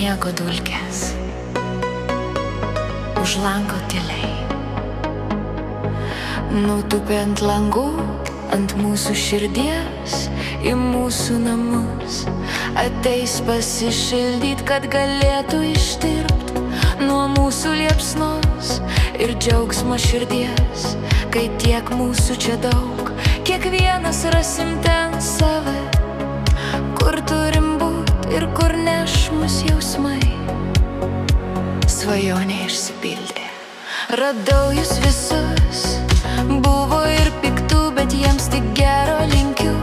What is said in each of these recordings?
sniego dulkės, už lango tyliai nutupė ant langų, ant mūsų širdies, į mūsų namus. Ateis pasišildyt, kad galėtų ištirpt nuo mūsų liepsnos ir džiaugsmo širdies. Kai tiek mūsų čia daug, kiekvienas rasim ten save, kur turim būt ir kur neš mus jausmai. Svajonė išsipildė, radau jūs visus. Buvo ir piktų, bet jiems tik gero linkiu.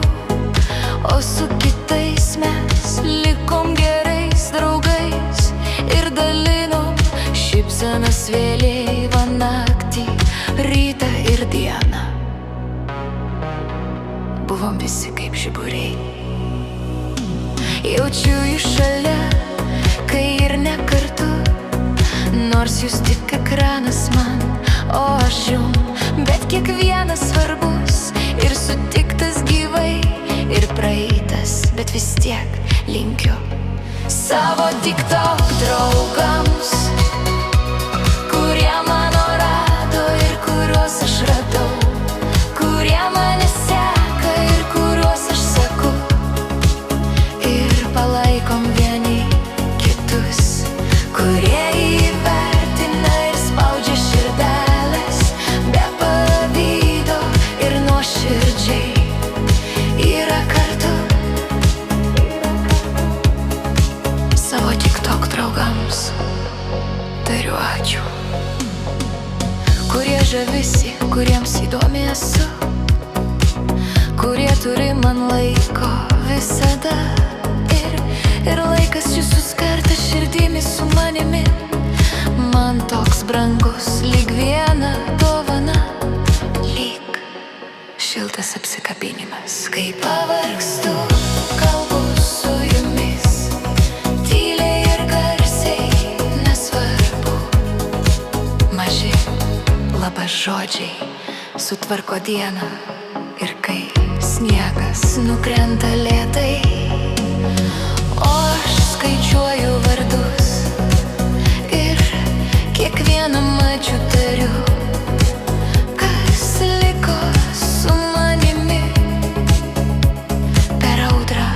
O su kitais mes likom gerais draugais ir dalinom šypsenas vėlyvą naktį, rytą ir dieną. Buvom visi kaip žiburiai. Jaučiu jūs šalia, kai ir ne kartu, nors jūs tik ekranas man, o aš jum. Bet kiekvienas svarbus ir sutiktas gyvai, ir praeitas, bet vis tiek linkiu savo TikTok draugams, kurie mano rado ir kuriuos aš radau, kurie mane seka ir kuriuos aš seku, ir palaikom vieni kitus, kurie įvertina ir spaudžia širdelės, be pavydo ir nuoširdžiai yra kartu. Savo TikTok draugams tariu ačiū, kurie žavisi, kuriems įdomi esu, kurie turi man laiko visada, ir laikas jūsų skarta širdimi su manimi. Man toks brangus, lyg viena dovana, lyg šiltas apsikabinimas. Kai pavargstu, kalbu su jumis, tyliai ir garsiai, nesvarbu. Maži labas žodžiai sutvarko dieną, ir kai sniegas nukrenta lėtai, o aš skaičiuoju vardus ir kiekvieną mačiu tariu, kas liko su manimi per audrą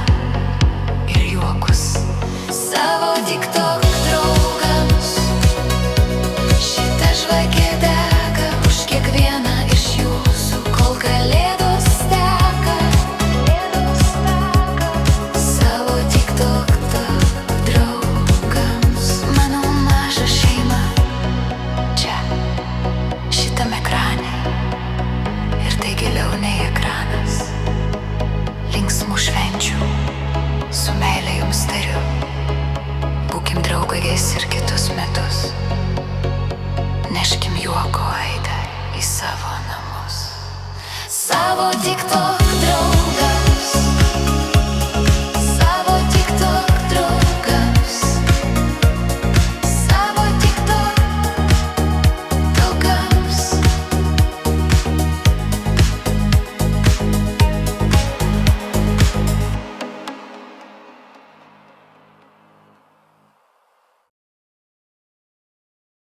ir juokus. Savo TikTok draugams šita žvakė dega už kiekvieną iš jūsų, kol kalėdos teka. Savo TikTok draugams, mano maža šeima čia, šitam ekrane, ir tai giliau nei ekranas. Linksmų švenčių su meile jums tariu, būkim draugais ir kitus metus, neškim juoko aidą į savo namus. Savo TikTok